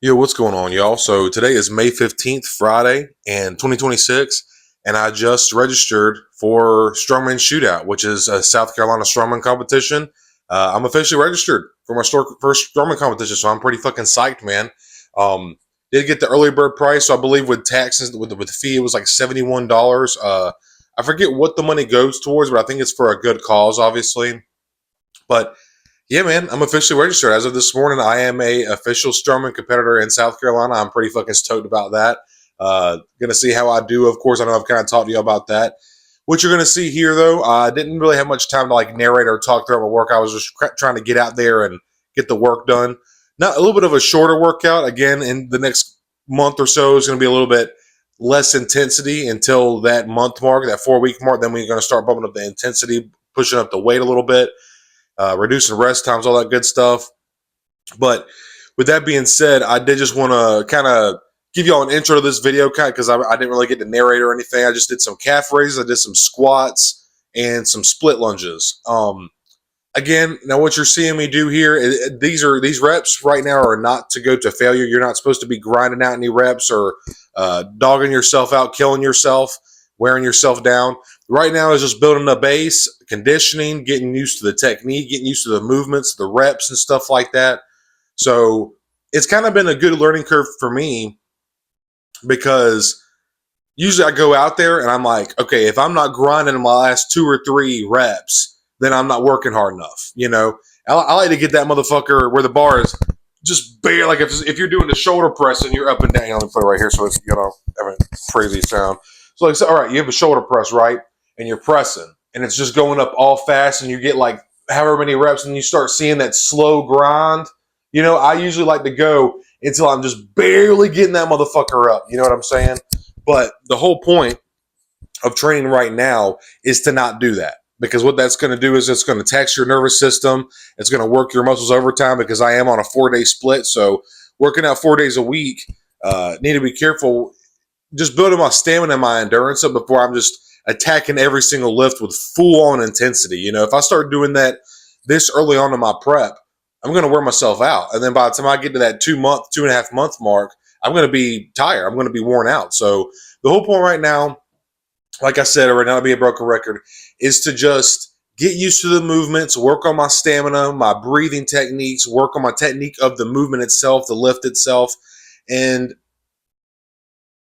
Yo, what's going on, y'all? So today is May 15th, Friday, and 2026, and I just registered for Strongman Shootout, which is a South Carolina Strongman competition. I'm officially registered for my first Strongman competition, so I'm pretty fucking psyched, man. Did get the early bird price, so I believe with taxes, with the fee, it was like $71. I forget what the money goes towards, but I think it's for a good cause, obviously. But yeah, man, I'm officially registered. As of this morning, I am a official Strowman competitor in South Carolina. I'm pretty fucking stoked about that. Gonna see how I do. Of course, I know I've kind of talked to you about that. What you're gonna see here, though, I didn't really have much time to like narrate or talk throughout my work. I was just trying to get out there and get the work done. Not a little bit of a shorter workout. Again, in the next month or so is gonna be a little bit less intensity until that month mark, that 4 week mark. Then we're gonna start bumping up the intensity, pushing up the weight a little bit. Reducing rest times, all that good stuff. But with that being said, I did just want to kind of give y'all an intro to this video, kind of because I didn't really get to narrate or anything. I just did some calf raises, I did some squats, and some split lunges. Again, now what you're seeing me do here, these reps right now are not to go to failure. You're not supposed to be grinding out any reps or dogging yourself out, killing yourself, wearing yourself down. Right now is just building a base, conditioning, getting used to the technique, getting used to the movements, the reps, and stuff like that. So it's kind of been a good learning curve for me because usually I go out there and I'm like, okay, if I'm not grinding in my last 2 or 3 reps, then I'm not working hard enough. I like to get that motherfucker where the bar is just bare. Like if you're doing the shoulder press and you're up and down, let me put it right here so it's having crazy sound. So like, all right, you have a shoulder press, right? And you're pressing, and it's just going up all fast, and you get like however many reps, and you start seeing that slow grind. I usually like to go until I'm just barely getting that motherfucker up. You know what I'm saying? But the whole point of training right now is to not do that. Because what that's going to do is it's going to tax your nervous system. It's going to work your muscles overtime because I am on a 4-day split. So working out 4 days a week, need to be careful. Just building my stamina and my endurance up before I'm just attacking every single lift with full-on intensity. If I start doing that this early on in my prep, I'm going to wear myself out. And then by the time I get to that 2.5 month mark, I'm going to be tired. I'm going to be worn out. So the whole point right now, like I said, right now to be a broken record, is to just get used to the movements, work on my stamina, my breathing techniques, work on my technique of the movement itself, the lift itself. And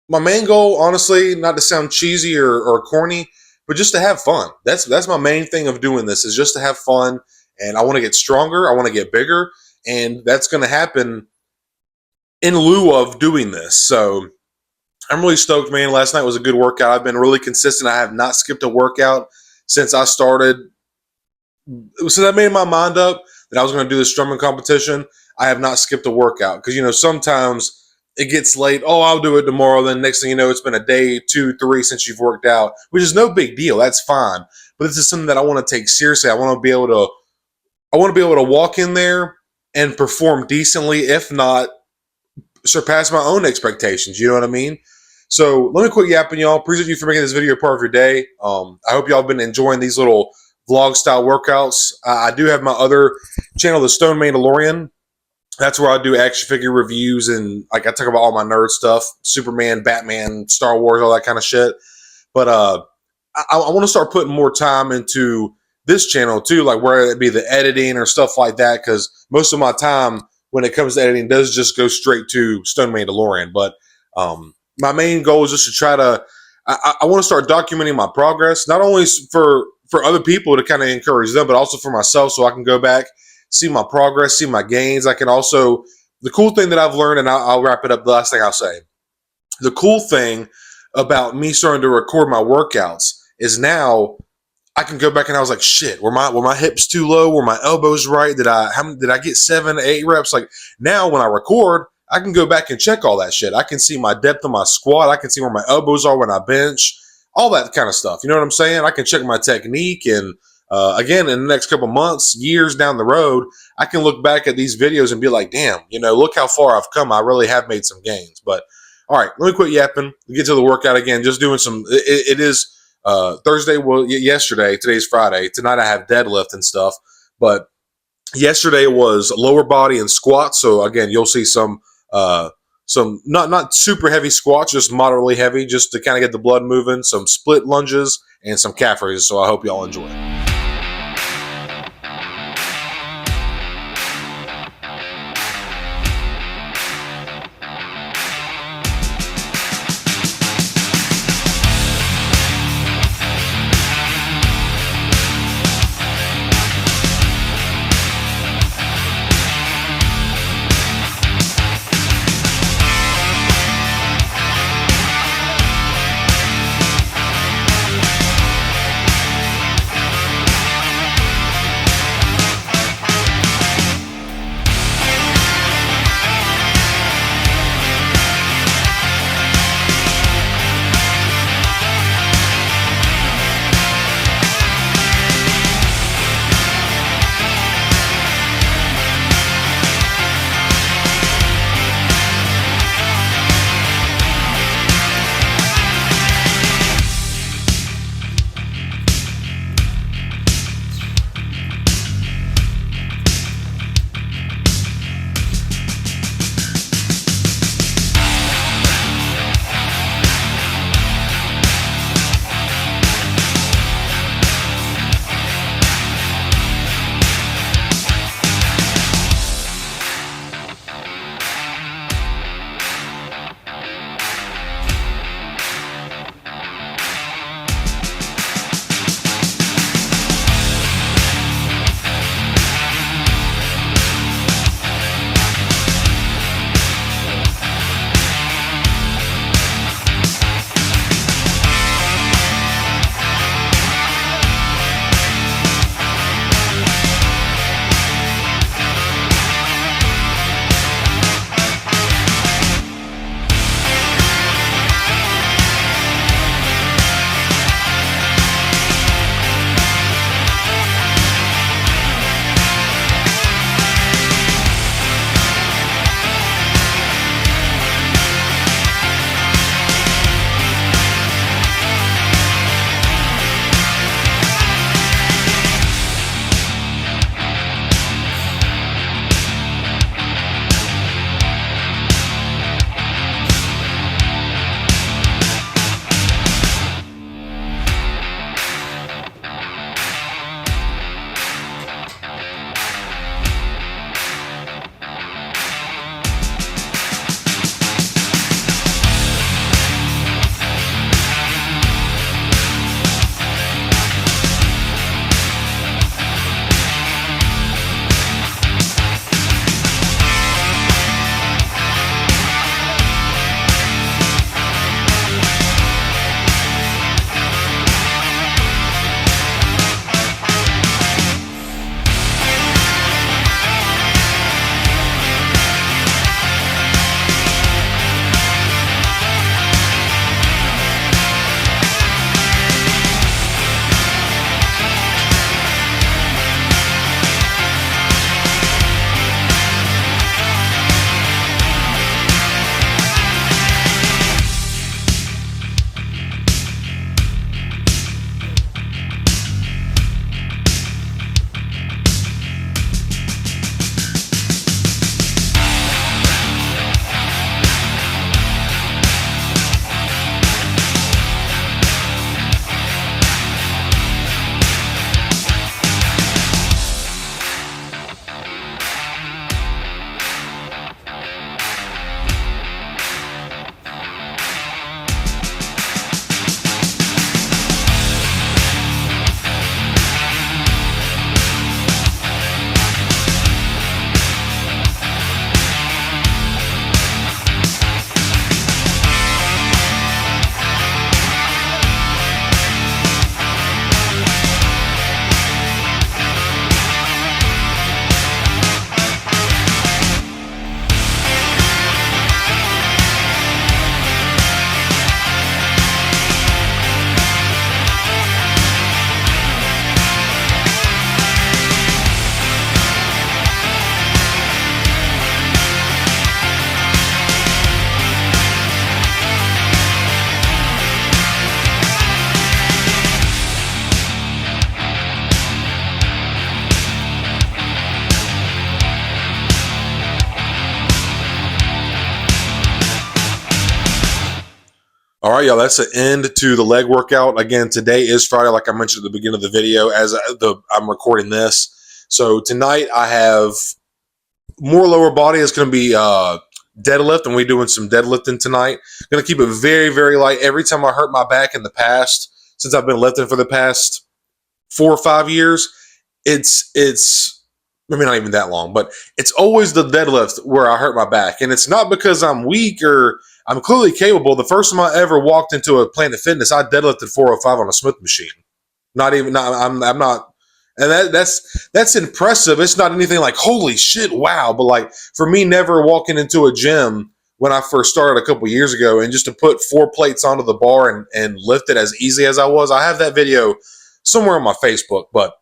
my main goal, honestly, not to sound cheesy or corny, but just to have fun. That's my main thing of doing this, is just to have fun. And I want to get stronger. I want to get bigger. And that's going to happen in lieu of doing this. So I'm really stoked, man. Last night was a good workout. I've been really consistent. I have not skipped a workout since I started. Since I made my mind up that I was going to do this Strongman competition, I have not skipped a workout. Because, sometimes it gets late. Oh, I'll do it tomorrow. Then next thing you know, it's been a day, 2, 3 since you've worked out, which is no big deal. That's fine. But this is something that I want to take seriously. I want to be able to walk in there and perform decently, if not surpass my own expectations. You know what I mean? So let me quit yapping, y'all. Appreciate you for making this video a part of your day. I hope y'all have been enjoying these little vlog style workouts. I do have my other channel, the Stone Mandalorian. That's where I do action figure reviews and like I talk about all my nerd stuff, Superman, Batman, Star Wars, all that kind of shit. But I want to start putting more time into this channel too, like where it be the editing or stuff like that, because most of my time when it comes to editing does just go straight to Stone Mandalorian. But my main goal is just to try to, I want to start documenting my progress, not only for other people to kind of encourage them, but also for myself so I can go back, see my progress, see my gains. I can also, the cool thing that I've learned, and I'll wrap it up, the last thing I'll say, the cool thing about me starting to record my workouts is now I can go back and I was like, shit, were my hips too low? Were my elbows right? Did I get 7 to 8 reps? Like now when I record, I can go back and check all that shit. I can see my depth of my squat. I can see where my elbows are when I bench, all that kind of stuff. You know what I'm saying? I can check my technique. And again, in the next couple months, years down the road, I can look back at these videos and be like, damn, look how far I've come. I really have made some gains. But all right, let me quit yapping. Get to the workout again. Just doing some, it is Thursday, well, yesterday, today's Friday. Tonight I have deadlift and stuff. But yesterday was lower body and squats. So again, you'll see some some not super heavy squats, just moderately heavy, just to kind of get the blood moving. Some split lunges and some calf raises. So I hope y'all enjoy. All right, y'all, that's the end to the leg workout. Again, today is Friday, like I mentioned at the beginning of the video, as I'm recording this. So tonight I have more lower body. It's going to be deadlift, and we're doing some deadlifting tonight. Going to keep it very, very light. Every time I hurt my back in the past, since I've been lifting for the past 4 or 5 years, it's maybe not even that long, but it's always the deadlift where I hurt my back. And it's not because I'm weak or I'm clearly capable. The first time I ever walked into a Planet Fitness, I deadlifted 405 on a Smith machine. I'm not, and that's impressive. It's not anything like, holy shit, wow. But like for me, never walking into a gym when I first started a couple years ago and just to put 4 plates onto the bar and lift it as easy as I was. I have that video somewhere on my Facebook, but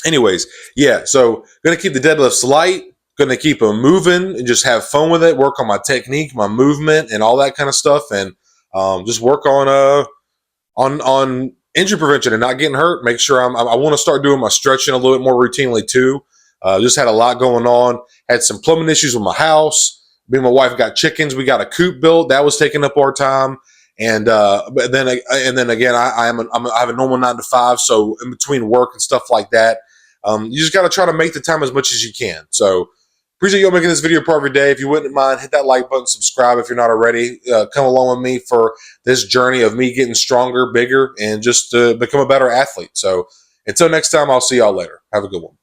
anyways, yeah, so going to keep the deadlifts light, going to keep them moving and just have fun with it, work on my technique, my movement, and all that kind of stuff, and just work on injury prevention and not getting hurt. Make sure I want to start doing my stretching a little bit more routinely too. Just had a lot going on. Had some plumbing issues with my house. Me and my wife got chickens. We got a coop built. That was taking up our time. But then again, I have a normal 9 to 5. So in between work and stuff like that, you just got to try to make the time as much as you can. So appreciate you making this video part of your day. If you wouldn't mind, hit that like button, subscribe if you're not already. Come along with me for this journey of me getting stronger, bigger, and just to become a better athlete. So until next time, I'll see y'all later. Have a good one.